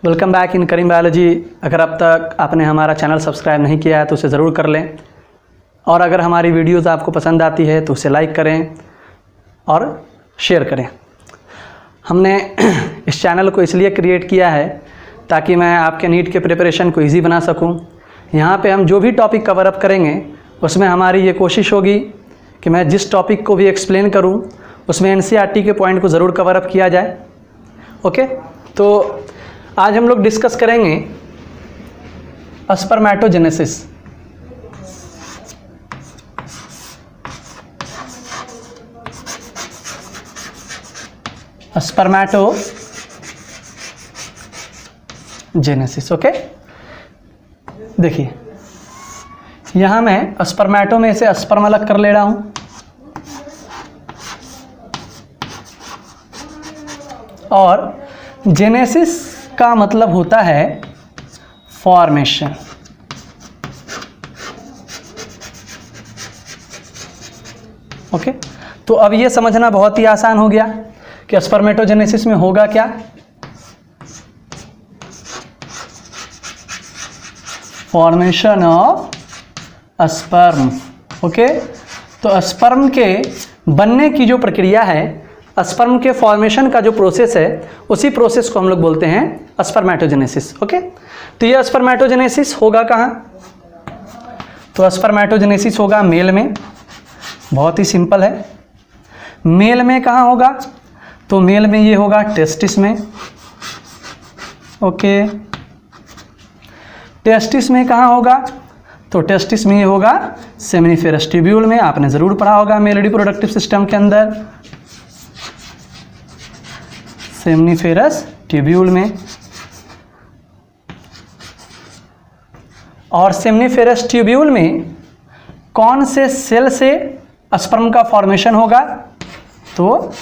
Welcome back in Kareem biology. अगर अब तक आपने हमारा चैनल सब्सक्राइब नहीं किया है तो उसे ज़रूर कर लें, और अगर हमारी वीडियोज़ आपको पसंद आती है तो उसे लाइक करें और शेयर करें। हमने इस चैनल को इसलिए क्रिएट किया है ताकि मैं आपके नीट के प्रिपरेशन को ईजी बना सकूं। यहाँ पे हम जो भी टॉपिक कवर अप करेंगे उसमें हमारी ये कोशिश होगी कि मैं जिस टॉपिक को भी एक्सप्लेन करूँ उसमें एनसीईआरटी के पॉइंट को ज़रूर कवर अप किया जाए। ओके, तो आज हम लोग डिस्कस करेंगे स्पर्मेटोजेनेसिस। स्पर्मेटोजेनेसिस। ओके, देखिए यहां मैं स्पर्मेटो में से स्पर्म अलग कर ले रहा हूं और जेनेसिस का मतलब होता है फॉर्मेशन। ओके, तो अब ये समझना बहुत ही आसान हो गया कि स्पर्मेटोजेनेसिस में होगा क्या। Formation of sperm. ओके, तो स्पर्म के बनने की जो प्रक्रिया है, स्पर्म के फॉर्मेशन का जो प्रोसेस है, उसी प्रोसेस को हम लोग बोलते हैं स्पर्मेटोजेनेसिस। ओके, तो ये स्पर्मेटोजेनेसिस होगा कहाँ? तो स्पर्मेटोजेनेसिस होगा मेल में। बहुत ही सिंपल है। मेल में कहाँ होगा? तो मेल में ये होगा टेस्टिस में। ओके, टेस्टिस में कहाँ होगा? तो टेस्टिस में ये होगा सेमिनिफेरस ट्यूब्यूल में। आपने ज़रूर पढ़ा होगा मेल रिप्रोडक्टिव सिस्टम के अंदर, सेमिनिफेरस ट्यूब्यूल में। और सेमिनिफेरस ट्यूब्यूल में कौन से सेल से स्पर्म का फॉर्मेशन होगा? तो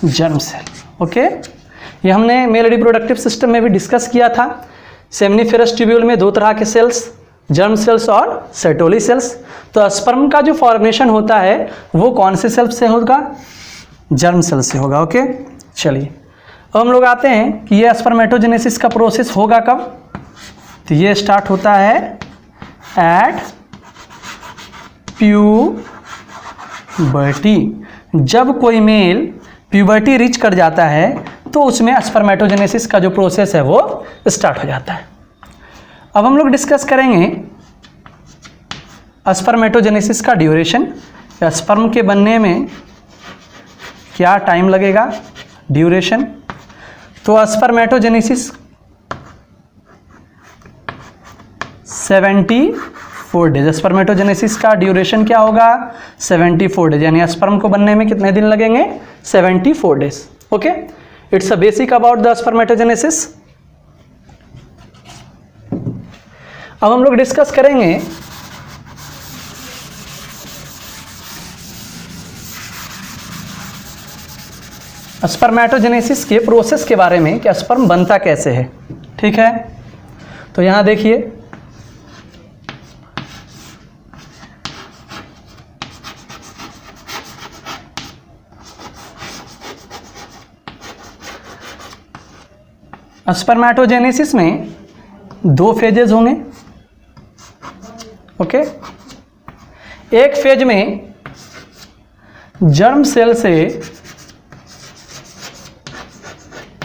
जर्म सेल। ओके, ये हमने मेल रिप्रोडक्टिव सिस्टम में भी डिस्कस किया था। सेमिनिफेरस ट्यूब्यूल में दो तरह के सेल्स, जर्म सेल्स और सेटोली सेल्स। तो स्पर्म का जो फॉर्मेशन होता है वो कौन से सेल से होगा? जर्म सेल से होगा। ओके, चलिए अब हम लोग आते हैं कि ये स्पर्मेटोजेनेसिस का प्रोसेस होगा कब। तो ये स्टार्ट होता है एट प्यूबर्टी। जब कोई मेल प्यूबर्टी रीच कर जाता है तो उसमें स्पर्मेटोजेनेसिस का जो प्रोसेस है वो स्टार्ट हो जाता है। अब हम लोग डिस्कस करेंगे स्पर्मेटोजेनेसिस का ड्यूरेशन, या स्पर्म के बनने में क्या टाइम लगेगा, ड्यूरेशन। तो स्पर्मेटोजेनेसिस 74 डेज। स्पर्मेटोजेनेसिस का ड्यूरेशन क्या होगा? 74 डेज, यानी स्पर्म को बनने में कितने दिन लगेंगे? 74 days. Okay, it's a basic about the spermatogenesis. अब हम लोग डिस्कस करेंगे स्पर्मेटोजेनेसिस के प्रोसेस के बारे में कि स्पर्म बनता कैसे है। ठीक है, तो यहां देखिए स्पर्मेटोजेनेसिस में दो फेजेस होंगे। ओके, एक फेज में जर्म सेल से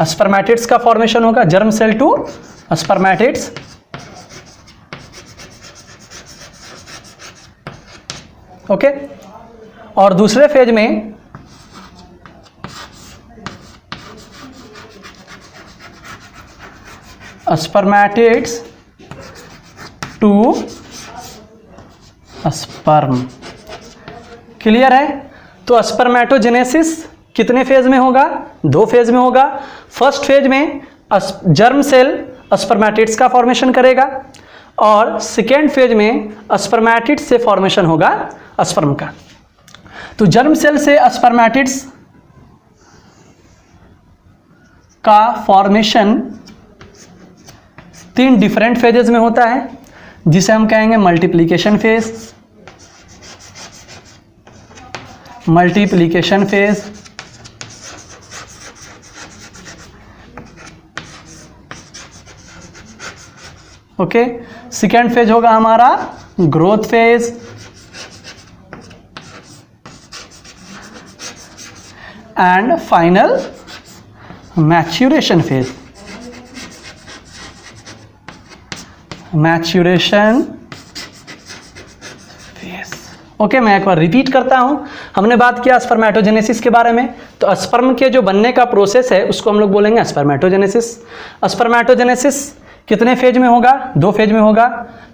स्पर्मेटिड्स का फॉर्मेशन होगा, germ cell to spermatids. Okay, और दूसरे फेज में स्पर्मेटिड्स टू स्पर्म। क्लियर है? तो स्पर्मेटोजेनेसिस कितने फेज में होगा? दो फेज में होगा। फर्स्ट फेज में जर्म सेल स्पर्मेटिड्स का फॉर्मेशन करेगा, और सेकेंड फेज में स्पर्मेटिड्स से फॉर्मेशन होगा स्पर्म का। तो जर्म सेल से स्पर्मेटिड्स का फॉर्मेशन 3 डिफरेंट फेजेस में होता है, जिसे हम कहेंगे multiplication phase, okay. Second phase होगा हमारा growth phase, and final maturation phase. Maturation phase. Okay, मैं एक बार रिपीट करता हूं। हमने बात किया स्पर्मेटोजेनेसिस के बारे में, तो स्पर्म के जो बनने का प्रोसेस है उसको हम लोग बोलेंगे स्पर्मेटोजेनेसिस। स्पर्मेटोजेनेसिस कितने फेज में होगा? 2 फेज में होगा।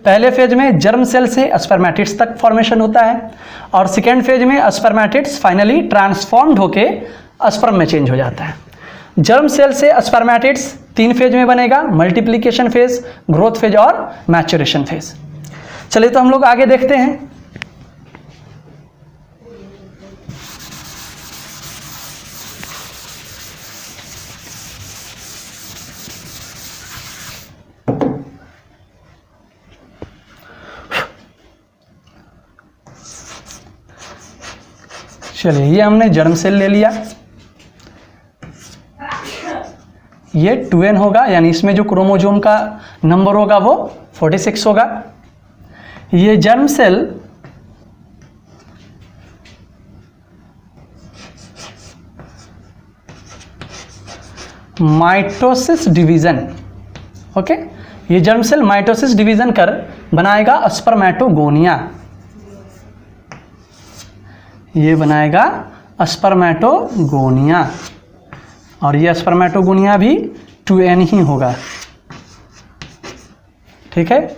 पहले फेज में जर्म सेल से स्पर्मेटिड्स तक फॉर्मेशन होता है, और सेकेंड फेज में स्पर्मेटिड्स फाइनली ट्रांसफॉर्म्ड होके स्पर्म में चेंज हो जाता है। जर्म सेल से स्पर्मेटिड्स 3 फेज में बनेगा, मल्टीप्लिकेशन फेज, ग्रोथ फेज और मैच्यूरेशन फेज। चलिए तो हम लोग आगे देखते हैं। चलिए, ये हमने जर्म सेल ले लिया, ये 2n होगा, यानी इसमें जो क्रोमोसोम का नंबर होगा वो 46 होगा। ये germ cell mitosis division, okay, ये जर्म सेल माइटोसिस डिवीजन कर बनाएगा स्पर्मेटोगोनिया। ये बनाएगा स्पर्मेटोगोनिया, और ये स्पर्मेटोगोनिया भी 2n ही होगा, ठीक है।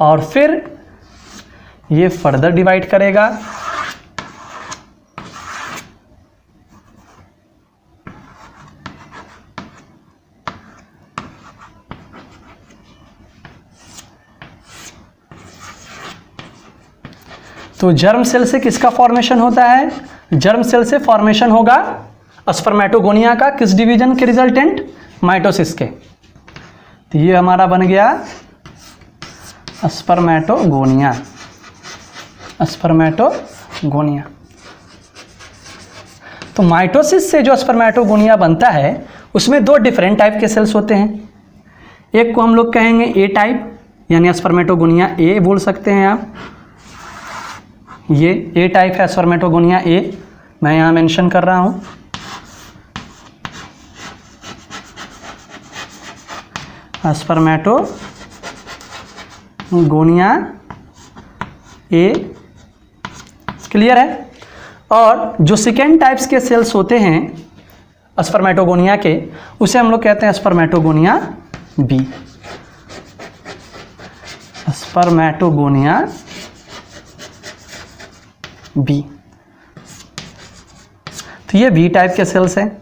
और फिर ये फर्दर डिवाइड करेगा, तो जर्म सेल से किसका फॉर्मेशन होता है? जर्म सेल से फॉर्मेशन होगा स्पर्मेटोगोनिया का, किस डिवीजन के रिजल्टेंट? माइटोसिस के। तो ये हमारा बन गया स्पर्मेटोगोनिया। स्पर्मेटोगोनिया। तो माइटोसिस से जो स्पर्मेटोगोनिया बनता है उसमें 2 डिफरेंट टाइप के सेल्स होते हैं। एक को हम लोग कहेंगे ए टाइप, यानी स्पर्मेटोगोनिया ए बोल सकते हैं आप। ये ए टाइप है स्पर्मेटोगोनिया ए, मैं यहाँ मेंशन कर रहा हूँ। स्पर्मेटोगोनिया ए, क्लियर है। और जो सेकेंड टाइप्स के सेल्स होते हैं स्पर्मेटोगोनिया के, उसे हम लोग कहते हैं स्पर्मेटोगोनिया बी। स्पर्मेटोगोनिया बी, तो ये बी टाइप के सेल्स हैं।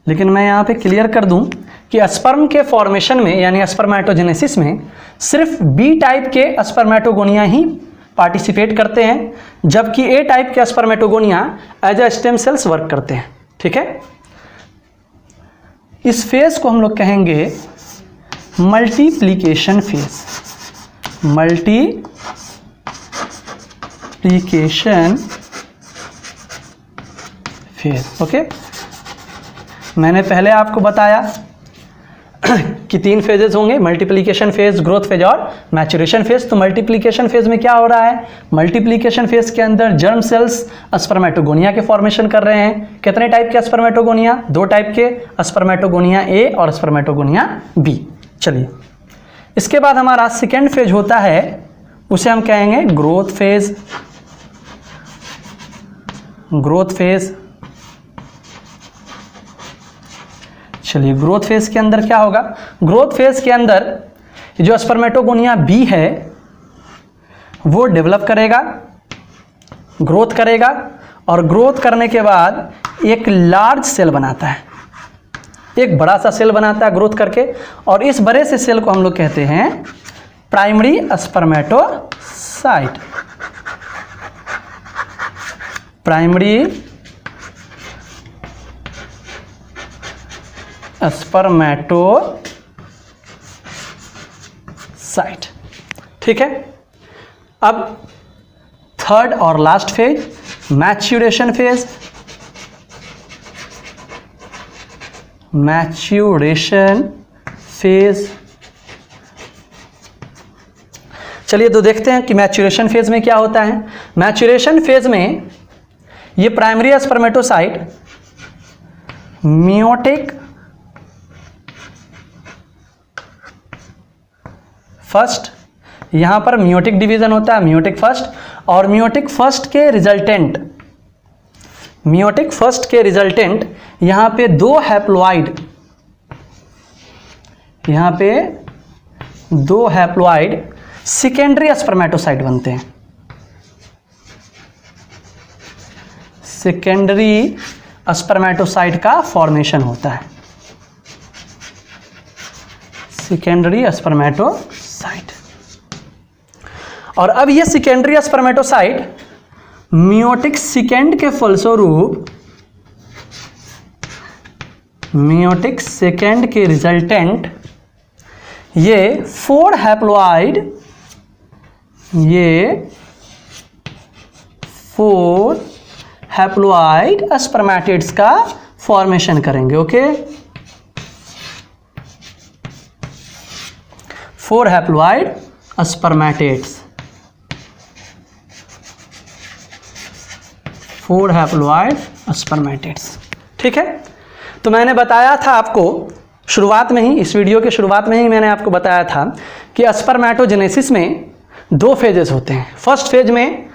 लेकिन मैं यहाँ पे क्लियर कर दूं कि स्पर्म के फॉर्मेशन में, यानी स्पर्मेटोजेनेसिस में, सिर्फ बी टाइप के स्पर्मेटोगोनिया ही पार्टिसिपेट करते हैं, जबकि ए टाइप के spermatogonia as a stem cells work करते हैं, ठीक है। इस फेज को हम लोग कहेंगे multiplication phase. Multiplication phase, okay. मैंने पहले आपको बताया कि 3 फेजेस होंगे, मल्टीप्लिकेशन फेज, ग्रोथ फेज और मैच्यूरेशन फेज। तो मल्टीप्लिकेशन फेज में क्या हो रहा है? मल्टीप्लिकेशन फेज के अंदर जर्म सेल्स स्पर्मेटोगोनिया के फॉर्मेशन कर रहे हैं। कितने टाइप के स्पर्मेटोगोनिया? 2 टाइप के, स्पर्मेटोगोनिया ए और स्पर्मेटोगोनिया बी। चलिए, इसके बाद हमारा सेकेंड फेज होता है, उसे हम कहेंगे ग्रोथ फेज। ग्रोथ फेज, चलिए, ग्रोथ फेज के अंदर क्या होगा? ग्रोथ फेज के अंदर जो स्पर्मेटोगोनिया बी है वो डेवलप करेगा, ग्रोथ करेगा, और ग्रोथ करने के बाद एक लार्ज सेल बनाता है, एक बड़ा सा सेल बनाता है ग्रोथ करके, और इस बड़े से सेल को हम लोग कहते हैं प्राइमरी स्पर्मेटोसाइट। प्राइमरी स्पर्मेटोसाइट, ठीक है। अब थर्ड और last phase, maturation phase. Maturation phase. चलिए तो देखते हैं कि मैच्योरेशन फेज में क्या होता है। मैच्योरेशन फेज में ये प्राइमरी स्पर्मेटोसाइट मियोटिक फर्स्ट, यहां पर मियोटिक डिवीजन होता है, मियोटिक फर्स्ट, और मियोटिक फर्स्ट के रिजल्टेंट, मियोटिक फर्स्ट के रिजल्टेंट यहां पे दो हैप्लॉइड, यहां पे दो हैप्लॉइड सेकेंडरी स्पर्मेटोसाइट बनते हैं। सेकेंडरी स्पर्मेटोसाइट का फॉर्मेशन होता है, सेकेंडरी स्पर्मेटोसाइट। और अब ये सेकेंडरी स्पर्मेटोसाइट मियोटिक सेकेंड के फलस्वरूप, मियोटिक सेकेंड के रिजल्टेंट ये 4 हैप्लॉइड, ये 4 हैप्लॉइड स्पर्मेटिड्स का फॉर्मेशन करेंगे। Okay, 4 haploid spermatids, 4 haploid spermatids. ठीक है, तो मैंने बताया था आपको शुरुआत में ही, इस वीडियो के शुरुआत में ही मैंने आपको बताया था कि स्पर्मेटोजेनेसिस में 2 फेजेस होते हैं। फर्स्ट फेज में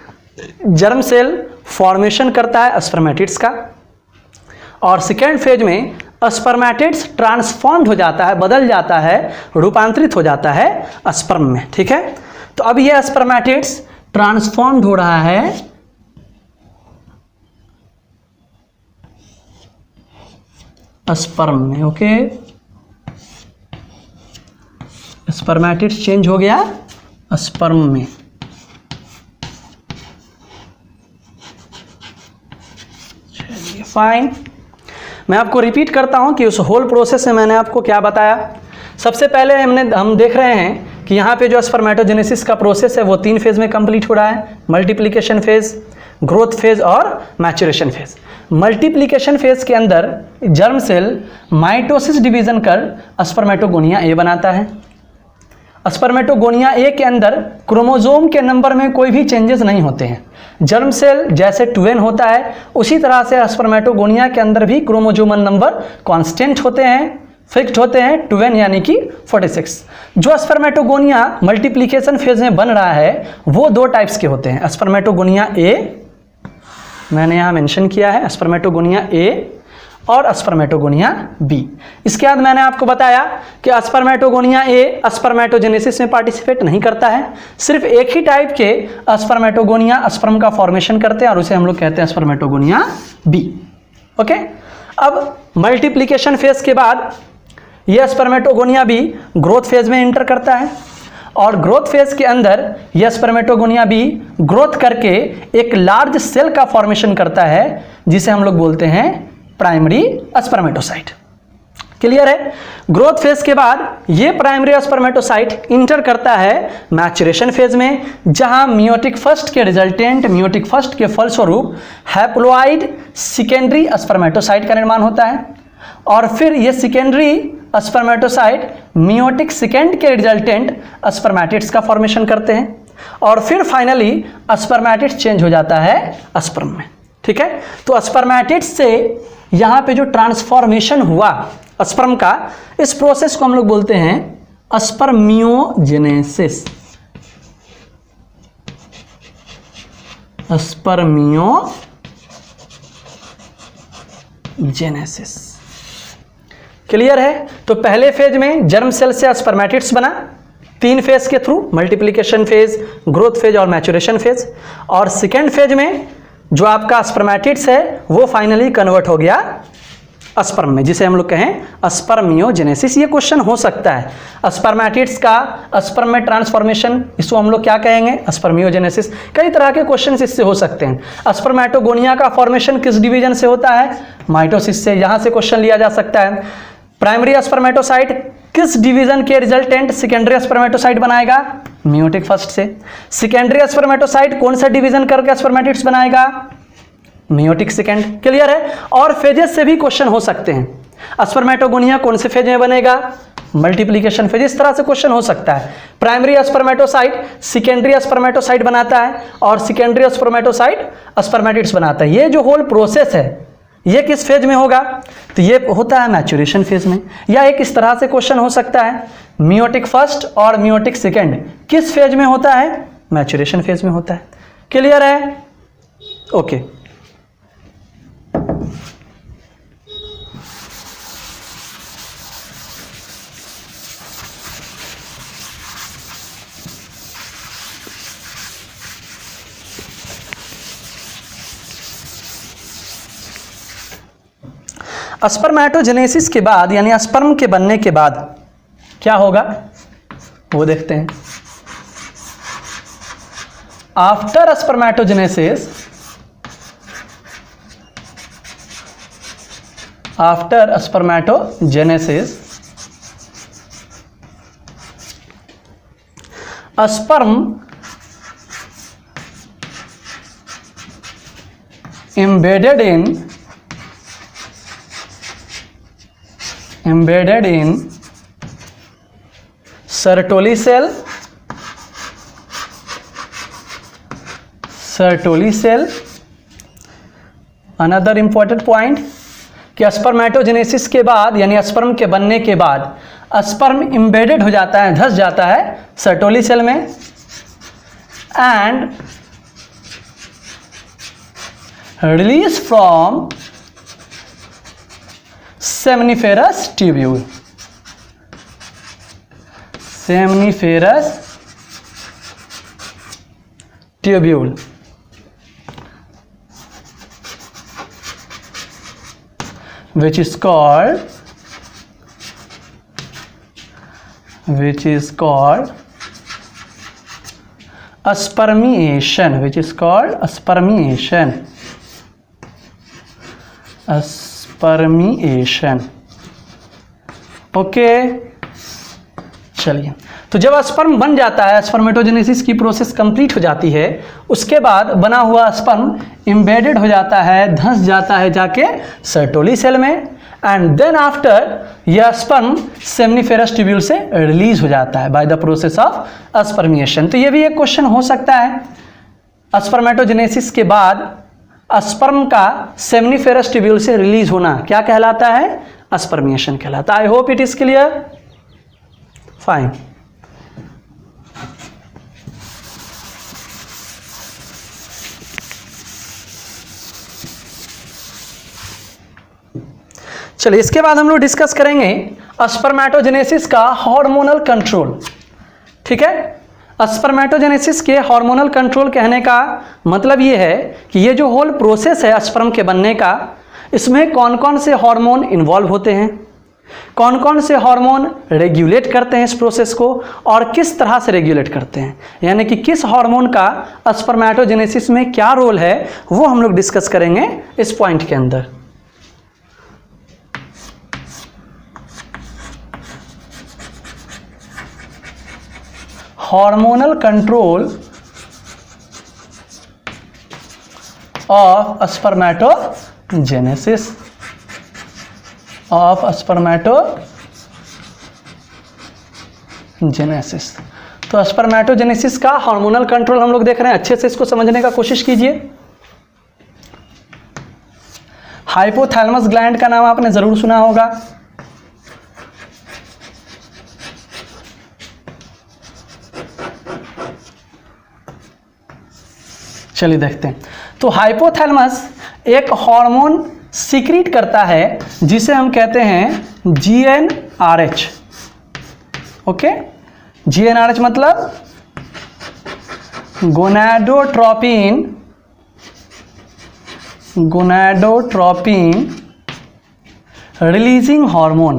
जर्म सेल फॉर्मेशन करता है स्पर्मेटिड्स का, और सेकेंड फेज में स्पर्मेटिड्स ट्रांसफॉर्म्ड हो जाता है, बदल जाता है, रूपांतरित हो जाता है स्पर्म में। ठीक है, तो अब ये स्पर्मेटिड्स ट्रांसफॉर्म्ड हो रहा है स्पर्म में। ओके, स्पर्मेटिड्स चेंज हो गया स्पर्म में। चलिए फाइन, मैं आपको रिपीट करता हूं कि उस होल प्रोसेस में मैंने आपको क्या बताया। सबसे पहले हम देख रहे हैं कि यहाँ पे जो स्पर्मेटोजेनेसिस का प्रोसेस है वो 3 फेज में कंप्लीट हो रहा है, मल्टीप्लिकेशन फेज, ग्रोथ फेज और मैच्योरेशन फेज। मल्टीप्लिकेशन फेज के अंदर जर्म सेल माइटोसिस डिवीजन कर स्पर्मेटोगोनिया ए बनाता है। स्पर्मेटोगोनिया ए के अंदर क्रोमोसोम के नंबर में कोई भी चेंजेस नहीं होते हैं। जर्म सेल जैसे 2n होता है उसी तरह से स्पर्मेटोगोनिया के अंदर भी क्रोमोसोमल नंबर कांस्टेंट होते हैं, फिक्स्ड होते हैं, 2n यानी कि 46। जो स्पर्मेटोगोनिया मल्टीप्लिकेशन फेज में बन रहा है वो 2 टाइप्स के होते हैं, स्पर्मेटोगोनिया ए, मैंने यहाँ मेंशन किया है, स्पर्मेटोगोनिया ए और स्पर्मेटोगोनिया बी। इसके बाद मैंने आपको बताया कि स्पर्मेटोगोनिया ए स्पर्मेटोजेनेसिस में पार्टिसिपेट नहीं करता है, सिर्फ एक ही टाइप के स्पर्मेटोगोनिया स्पर्म का फॉर्मेशन करते हैं और उसे हम लोग कहते हैं स्पर्मेटोगोनिया बी। ओके, अब मल्टीप्लिकेशन फेज के बाद यह स्पर्मेटोगोनिया बी ग्रोथ फेज में एंटर करता है, और ग्रोथ फेज के अंदर यह स्पर्मेटोगोनिया बी ग्रोथ करके एक लार्ज सेल का फॉर्मेशन करता है जिसे हम लोग बोलते हैं प्राइमरी स्पर्मेटोसाइट। क्लियर है? ग्रोथ फेज के बाद ये प्राइमरी स्पर्मेटोसाइट इंटर करता है मैच्योरेशन फेज में, जहां मियोटिक फर्स्ट के रिजल्टेंट, मियोटिक फर्स्ट के फलस्वरूप हैप्लॉइड सेकेंडरी स्पर्मेटोसाइट का निर्माण होता है, और फिर ये सेकेंडरी स्पर्मेटोसाइट मियोटिक सेकेंड के रिजल्टेंट स्पर्मेटिड्स का फॉर्मेशन करते हैं, और फिर फाइनली स्पर्मेटिड्स चेंज हो जाता है स्पर्म में। ठीक है, तो स्पर्मेटिड्स से यहां पे जो ट्रांसफॉर्मेशन हुआ स्पर्म का, इस प्रोसेस को हम लोग बोलते हैं स्पर्मियोजेनेसिस। स्पर्मियोजेनेसिस। क्लियर है? तो पहले फेज में जर्म सेल से स्पर्मेटिड्स बना 3 फेज के through, multiplication phase, growth phase और मैच्योरेशन फेज, और सेकेंड फेज में जो आपका स्पर्मेटिड्स है वो फाइनली कन्वर्ट हो गया स्पर्म में, जिसे हम लोग कहें स्पर्मियोजेनेसिस। ये क्वेश्चन हो सकता है, स्पर्मेटिड्स का स्पर्म में ट्रांसफॉर्मेशन, इसको हम लोग क्या कहेंगे? स्पर्मियोजेनेसिस। कई तरह के क्वेश्चन इससे हो सकते हैं। स्पर्मेटोगोनिया का फॉर्मेशन किस डिवीजन से होता है? माइटोसिस से। यहां से क्वेश्चन लिया जा सकता है। प्राइमरी स्पर्मेटोसाइट किस डिवीजन के रिजल्टेंट सेकेंडरी स्पर्मेटोसाइट बनाएगा? मियोटिक फर्स्ट से। सेकेंडरी स्पर्मेटोसाइट कौन सा डिवीजन करके स्पर्मेटिड्स बनाएगा? Meiotic second. क्लियर है? और फेजेस से भी क्वेश्चन हो सकते हैं। स्पर्मेटोगोनिया कौन से फेज में बनेगा? Multiplication phase. इस तरह से क्वेश्चन हो सकता है। प्राइमरी स्पर्मेटोसाइट सेकेंडरी स्पर्मेटोसाइट बनाता है और सेकेंडरी स्पर्मेटोसाइट स्पर्मेटिड्स बनाता है। ये जो होल प्रोसेस है ये किस फेज में होगा? तो ये होता है मैच्योरेशन फेज में। या एक इस तरह से क्वेश्चन हो सकता है, मियोटिक फर्स्ट और मियोटिक सेकेंड किस फेज में होता है? मैच्योरेशन फेज में होता है। क्लियर है? ओके। स्पर्मेटोजेनेसिस के बाद यानी स्पर्म के बनने के बाद क्या होगा वो देखते हैं। After spermatogenesis, after spermatogenesis sperm embedded in Sertoli cell, another important point कि स्पर्मेटोजेनेसिस के बाद यानी स्पर्म के बनने के बाद स्पर्म एम्बेडेड हो जाता है, धंस जाता है सर्टोली सेल में and release from seminiferous tubule, seminiferous tubule which is called spermiation, which is called spermiation. Okay चलिए, तो जब स्पर्म बन जाता है, स्पर्मेटोजेनेसिस की प्रोसेस कंप्लीट हो जाती है, उसके बाद बना हुआ स्पर्म एम्बेडेड हो जाता है, धंस जाता है जाके सर्टोली सेल में एंड देन आफ्टर यह स्पर्म सेमनीफेरस ट्यूब्यूल से रिलीज हो जाता है bye the process of spermiation. तो ये भी एक क्वेश्चन हो सकता है, स्पर्मेटोजेनेसिस के बाद स्पर्म का सेमनीफेरस ट्यूब्यूल से रिलीज होना क्या कहलाता है? स्पर्मिएशन कहलाता है। I hope it is clear, fine. चलिए इसके बाद हम लोग डिस्कस करेंगे स्पर्मेटोजेनेसिस का हार्मोनल कंट्रोल। ठीक है, स्पर्मेटोजेनेसिस के हार्मोनल कंट्रोल कहने का मतलब ये है कि ये जो होल प्रोसेस है स्पर्म के बनने का, इसमें कौन कौन से हार्मोन इन्वॉल्व होते हैं, कौन कौन से हार्मोन रेगुलेट करते हैं इस प्रोसेस को और किस तरह से रेगुलेट करते हैं, यानी कि किस हार्मोन का स्पर्मेटोजेनेसिस में क्या रोल है, वो हम लोग डिस्कस करेंगे इस पॉइंट के अंदर। हार्मोनल कंट्रोल ऑफ स्पर्मेटोजेनेसिस, तो स्पर्मेटोजेनेसिस का हार्मोनल कंट्रोल हम लोग देख रहे हैं। अच्छे से इसको समझने का कोशिश कीजिए। हाइपोथैलेमस ग्लैंड का नाम आपने जरूर सुना होगा। चलिए देखते हैं। तो हाइपोथैलेमस एक हार्मोन सीक्रेट करता है जिसे हम कहते हैं GnRH। ओके, GnRH मतलब gonadotropin releasing hormone,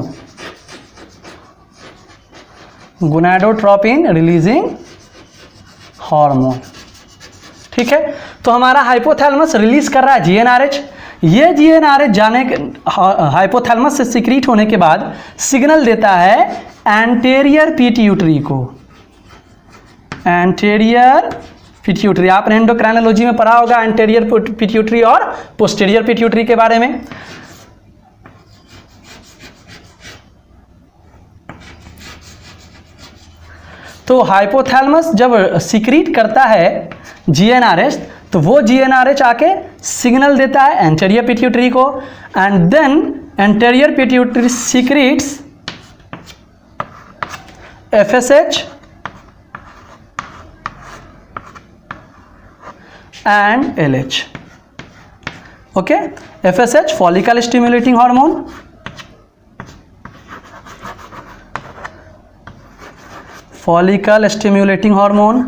gonadotropin releasing hormone. ठीक है, तो हमारा हाइपोथैलेमस रिलीज कर रहा है GnRH। ये GnRH जाने के हाइपोथैलेमस से सीक्रेट होने के बाद सिग्नल देता है एंटेरियर पिट्यूटरी को। एंटेरियर पिट्यूटरी, आपने एंडोक्राइनोलॉजी में पढ़ा होगा एंटेरियर पिट्यूटरी और पोस्टीरियर पिट्यूटरी के बारे में। तो हाइपोथैलेमस जब सीक्रेट करता है GnRH, तो वो GnRH आके सिग्नल देता है एंटेरियर पिट्यूटरी को, and then anterior pituitary secretes FSH and LH. Okay, FSH follicle stimulating hormone, follicle stimulating hormone,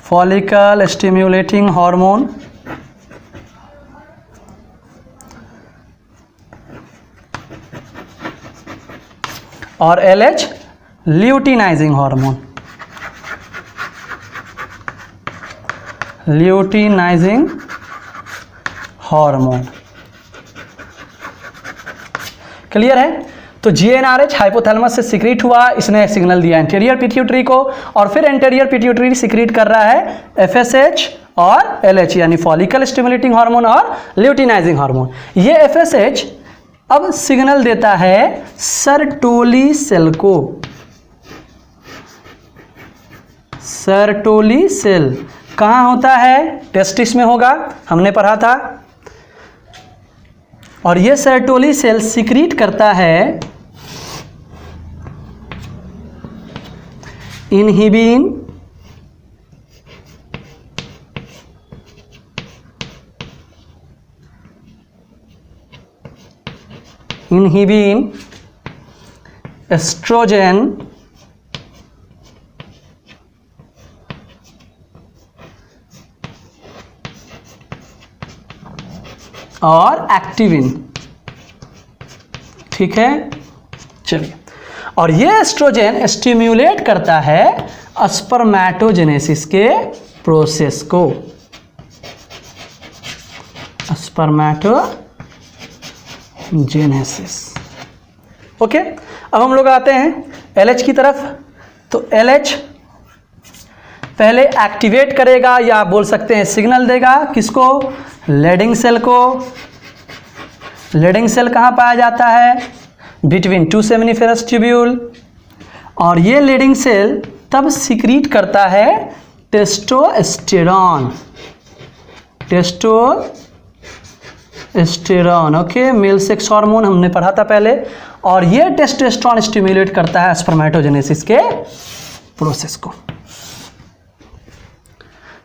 follicle stimulating hormone, और LH luteinizing hormone, luteinizing hormone. Clear है? तो GnRH हाइपोथैलेमस से secret हुआ, इसने signal दिया anterior pituitary को, और फिर एंटेरियर पिट्यूटरी सीक्रेट कर रहा है FSH और LH, यानी फॉलिकल स्टिमुलेटिंग हार्मोन और ल्यूटिनाइजिंग हार्मोन। ये FSH अब सिग्नल देता है सर्टोली सेल को। सर्टोली सेल कहाँ होता है? टेस्टिस में होगा, हमने पढ़ा था। और ये सर्टोली सेल सीक्रेट करता है इनहिबिन, एस्ट्रोजन और एक्टिविन। ठीक है, चलिए। और ये एस्ट्रोजन स्टिम्युलेट करता है स्पर्मेटोजेनेसिस के प्रोसेस को। स्पर्मेटोजेनेसिस। ओके, अब हम लोग आते हैं LH की तरफ। तो LH पहले एक्टिवेट करेगा, या आप बोल सकते हैं सिग्नल देगा, किसको? लेडिंग सेल को। लेडिंग सेल कहाँ पाया जाता है? Between two seminiferous tubule. और ये लेडिंग सेल तब सीक्रेट करता है testosterone. Testosterone, okay, male sex hormone हमने पढ़ा था पहले। और ये टेस्टोस्टेरॉन स्टिम्युलेट करता है स्पर्मेटोजेनेसिस के प्रोसेस को।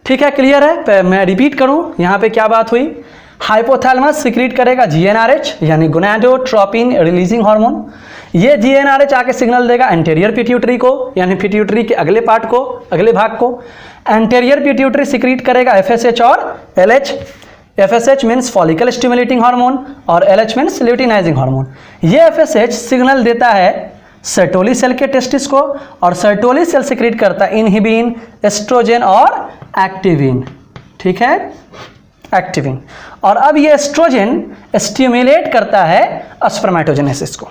ठीक है, क्लियर है? मैं रिपीट करूं, यहां पे क्या बात हुई? हाइपोथैलेमस सीक्रेट करेगा GnRH, यानी गोनाडोट्रोपिन रिलीजिंग हार्मोन। ये GnRH आके सिग्नल देगा एंटेरियर पिट्यूटरी को, यानी पिट्यूटरी के अगले पार्ट को, अगले भाग को। एंटेरियर पिट्यूटरी सीक्रेट करेगा FSH और LH। FSH means follicle stimulating hormone और LH मीन्स ल्यूटिनाइजिंग हार्मोन। ये FSH सिग्नल देता है सर्टोली सेल के टेस्टिस को, और सर्टोली सेल सीक्रेट करता है इनहिबिन, एस्ट्रोजन और एक्टिविन। ठीक है, एक्टिविन। और अब ये एस्ट्रोजन स्टिमुलेट करता है स्पर्मेटोजेनेसिस को।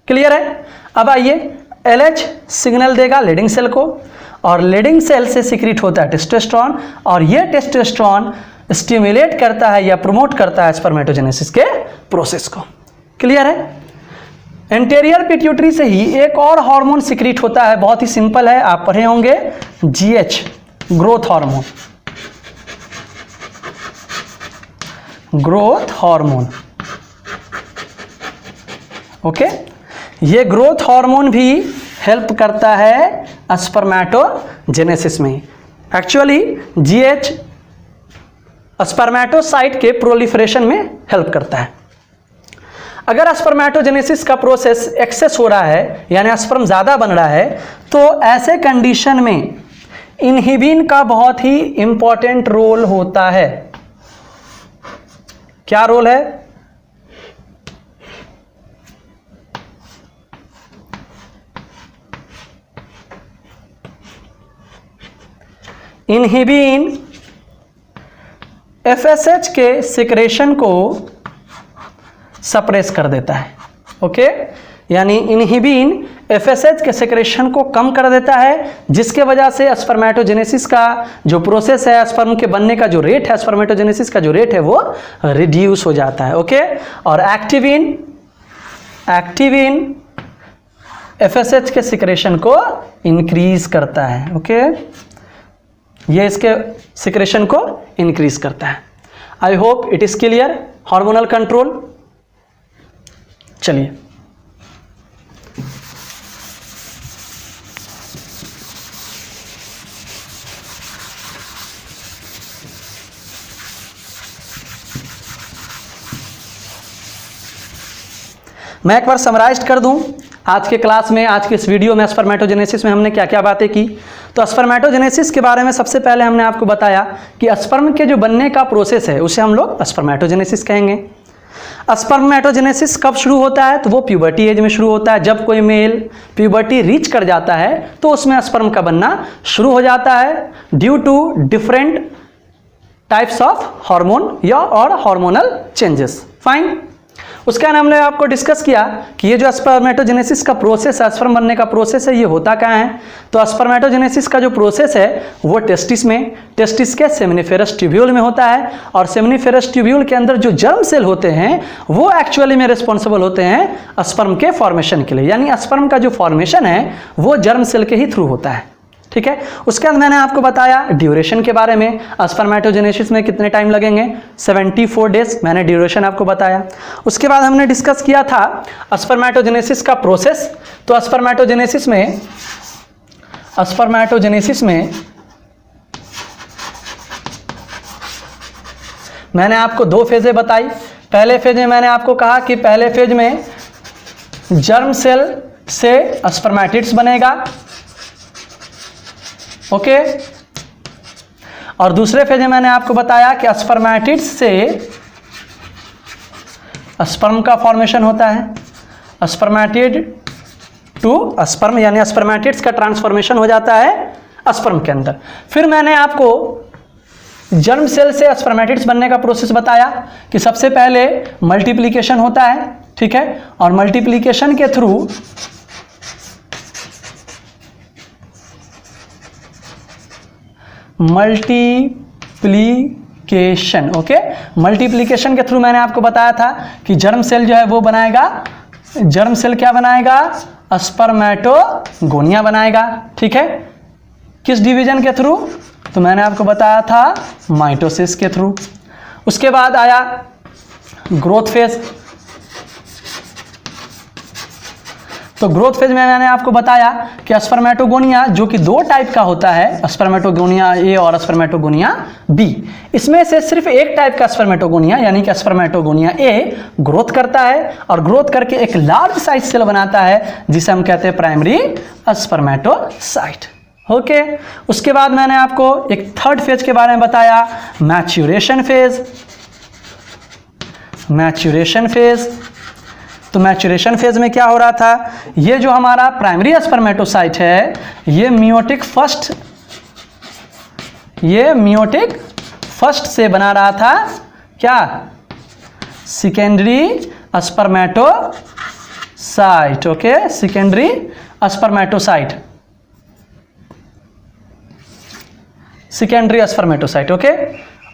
क्लियर है? अब आइए, LH सिग्नल देगा लीडिंग सेल को, और लीडिंग सेल से सीक्रेट होता है टेस्टोस्टेरॉन, और ये टेस्टोस्टेरॉन स्टिमुलेट करता है या प्रमोट करता है स्पर्मेटोजेनेसिस के प्रोसेस को। क्लियर है? एंटेरियर पिट्यूटरी से ही एक और हार्मोन सीक्रेट होता है, बहुत ही सिंपल है, आप पढ़े होंगे, GH, growth hormone. Growth hormone, okay. ये ग्रोथ हार्मोन भी हेल्प करता है स्पर्मेटोजेनेसिस में। एक्चुअली GH स्पर्मेटोसाइट के प्रोलिफरेशन में हेल्प करता है। अगर स्पर्मेटोजेनेसिस का प्रोसेस एक्सेस हो रहा है, यानी स्पर्म ज़्यादा बन रहा है, तो ऐसे कंडीशन में इनहिबिन का बहुत ही इंपॉर्टेंट रोल होता है। क्या रोल है? इनहिबिन FSH के सिक्रेशन को सप्रेस कर देता है। ओके, यानी इनहिबिन FSH के सेक्रेशन को कम कर देता है, जिसके वजह से स्पर्मेटोजेनेसिस का जो प्रोसेस है, स्पर्म के बनने का जो रेट है, स्पर्मेटोजेनेसिस का जो रेट है वो रिड्यूस हो जाता है। ओके, और एक्टिविन एक्टिविन FSH के सिक्रेशन को इंक्रीज करता है। ओके, ये इसके सिक्रेशन को इंक्रीज करता है। I hope it is clear. Hormonal control, चलिए मैं एक बार समराइज कर दूं आज के क्लास में, आज के इस वीडियो में स्पर्मेटोजेनेसिस में हमने क्या क्या बातें की। तो स्पर्मेटोजेनेसिस के बारे में सबसे पहले हमने आपको बताया कि स्पर्म के जो बनने का प्रोसेस है उसे हम लोग स्पर्मेटोजेनेसिस कहेंगे। स्पर्मेटोजेनेसिस कब शुरू होता है? तो वो प्यूबर्टी एज में शुरू होता है। जब कोई मेल प्यूबर्टी रीच कर जाता है तो उसमें स्पर्म का बनना शुरू हो जाता है due to different types of hormone या और हार्मोनल चेंजेस। फाइन। उसके बाद हमने आपको डिस्कस किया कि ये जो स्पर्मेटोजेनेसिस का प्रोसेस है, स्पर्म बनने का प्रोसेस है, ये होता कहाँ है? तो स्पर्मेटोजेनेसिस का जो प्रोसेस है वो टेस्टिस में, टेस्टिस के सेमिनिफेरस ट्यूब्यूल में होता है। और सेमिनिफेरस ट्यूब्यूल के अंदर जो जर्म सेल होते हैं वो एक्चुअली में रिस्पॉन्सिबल होते हैं स्पर्म के फॉर्मेशन के लिए, यानी स्पर्म का जो फॉर्मेशन है वो जर्म सेल के ही थ्रू होता है। ठीक है। उसके बाद मैंने आपको बताया ड्यूरेशन के बारे में, स्पर्मेटोजेनेसिस में कितने टाइम लगेंगे, 74 डेज, मैंने ड्यूरेशन आपको बताया। उसके बाद हमने डिस्कस किया था स्पर्मेटोजेनेसिस का प्रोसेस। तो स्पर्मेटोजेनेसिस में मैंने आपको दो फेजें बताई। पहले फेज में मैंने आपको कहा कि पहले फेज में जर्म सेल से स्पर्मेटिड्स बनेगा। ओके। और दूसरे फेज में मैंने आपको बताया कि स्पर्मेटिड्स से स्पर्म का फॉर्मेशन होता है। स्पर्मेटिड टू स्पर्म, यानी स्पर्मेटिड्स का ट्रांसफॉर्मेशन हो जाता है स्पर्म के अंदर। फिर मैंने आपको जर्म सेल से स्पर्मेटिड्स बनने का प्रोसेस बताया कि सबसे पहले मल्टीप्लिकेशन होता है। ठीक है। और मल्टीप्लिकेशन के थ्रू मल्टीप्लिकेशन, ओके, मल्टीप्लिकेशन के थ्रू मैंने आपको बताया था कि जर्म सेल जो है वो बनाएगा, जर्म सेल क्या बनाएगा? स्पर्मेटोगोनिया बनाएगा। ठीक है। किस डिवीजन के थ्रू? तो मैंने आपको बताया था माइटोसिस के थ्रू। उसके बाद आया ग्रोथ फेज। तो ग्रोथ फेज में मैंने आपको बताया कि स्पर्मेटोगोनिया जो कि दो टाइप का होता है, स्पर्मेटोगोनिया ए और स्पर्मेटोगोनिया बी, इसमें से सिर्फ एक टाइप का स्पर्मेटोगोनिया यानी कि स्पर्मेटोगोनिया ए ग्रोथ करता है और ग्रोथ करके एक लार्ज साइज सेल बनाता है जिसे हम कहते हैं प्राइमरी स्पर्मेटोसाइट। ओके। उसके बाद मैंने आपको एक थर्ड फेज के बारे में बताया, मैच्यूरेशन फेज। मैच्यूरेशन फेज, तो मैच्यूरेशन फेज में क्या हो रहा था? ये जो हमारा प्राइमरी स्पर्मेटोसाइट है ये मियोटिक फर्स्ट से बना रहा था क्या? Secondary spermatocyte. Okay, secondary spermatocyte, secondary spermatocyte. Okay.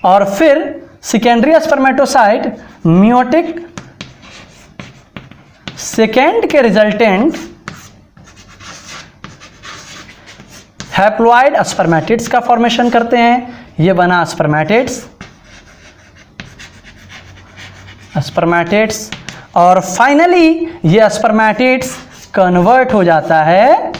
और फिर सेकेंडरी स्पर्मेटोसाइट मियोटिक सेकेंड के रिजल्टेंट हैप्लॉइड स्पर्मेटिड्स का फॉर्मेशन करते हैं। ये बना स्पर्मेटिड्स और फाइनली ये स्पर्मेटिड्स कन्वर्ट हो जाता है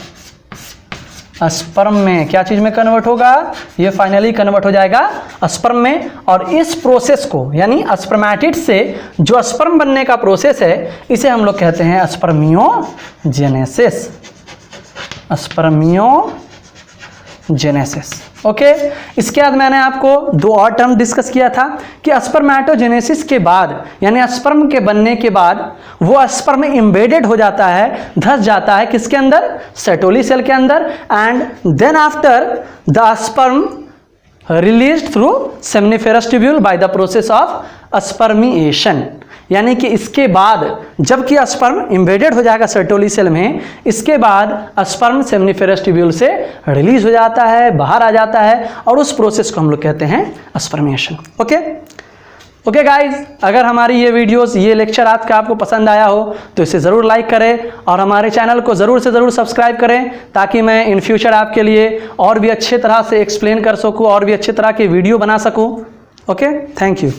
स्पर्म में। क्या चीज में कन्वर्ट होगा? ये फाइनली कन्वर्ट हो जाएगा स्पर्म में। और इस प्रोसेस को यानी स्पर्मेटिड से जो स्पर्म बनने का प्रोसेस है इसे हम लोग कहते हैं स्पर्मियोजेनेसिस। स्पर्मियोजेनेसिस। ओके। इसके बाद मैंने आपको दो और टर्म डिस्कस किया था कि स्पर्मेटोजेनेसिस के बाद यानी स्पर्म के बनने के बाद वो स्पर्म एम्बेडेड हो जाता है, धंस जाता है किसके अंदर? सेटोली सेल के अंदर। And then after the sperm released through seminiferous tubule by the process of spermiation, यानी कि इसके बाद जबकि स्पर्म एम्बेडेड हो जाएगा सर्टोली सेल में, इसके बाद स्पर्म सेमिनिफेरस ट्यूब्यूल से रिलीज हो जाता है, बाहर आ जाता है और उस प्रोसेस को हम लोग कहते हैं स्पर्मिएशन। ओके। ओके गाइज, अगर हमारी ये वीडियोस, ये लेक्चर आज का आपको पसंद आया हो तो इसे ज़रूर लाइक करें और हमारे चैनल को ज़रूर से ज़रूर सब्सक्राइब करें, ताकि मैं इन फ्यूचर आपके लिए और भी अच्छे तरह से एक्सप्लेन कर सकूं और भी अच्छे तरह के वीडियो बना सकूं। Okay, thank you.